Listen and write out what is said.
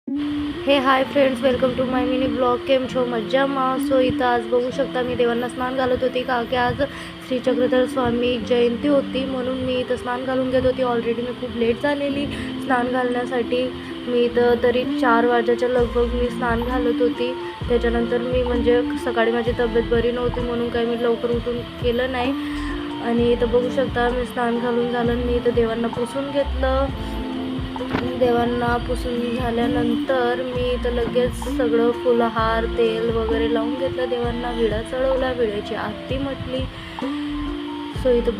हे hi friends, welcome to my mini blog. केम छो मज्जामा. सो इथं आज बघू शकता मी देवांना स्नान घालत होती, का की आज श्री चक्रधर स्वामी जयंती होती म्हणून मी इथं स्नान घालून घेत होती. ऑलरेडी मी खूप लेट झालेली स्नान घालण्यासाठी. मी इथं तरी 4 वाजेच्या लगभग मी स्नान घालत होती. त्याच्यानंतर मी म्हणजे सकाळी माझी तब्येत बरी नव्हती म्हणून काही मी लवकर उठून केलं नाही. आणि इथं बघू शकता मी स्नान घालून झालं. मी इथं देवांना पुसून घेतलं. देवांना पुसून झाल्यानंतर मी इथं लगेच सगळं फुलहार तेल वगैरे लावून घेतलं. देवांना विडा चढवला, विड्याची आरती म्हटली. सो इथं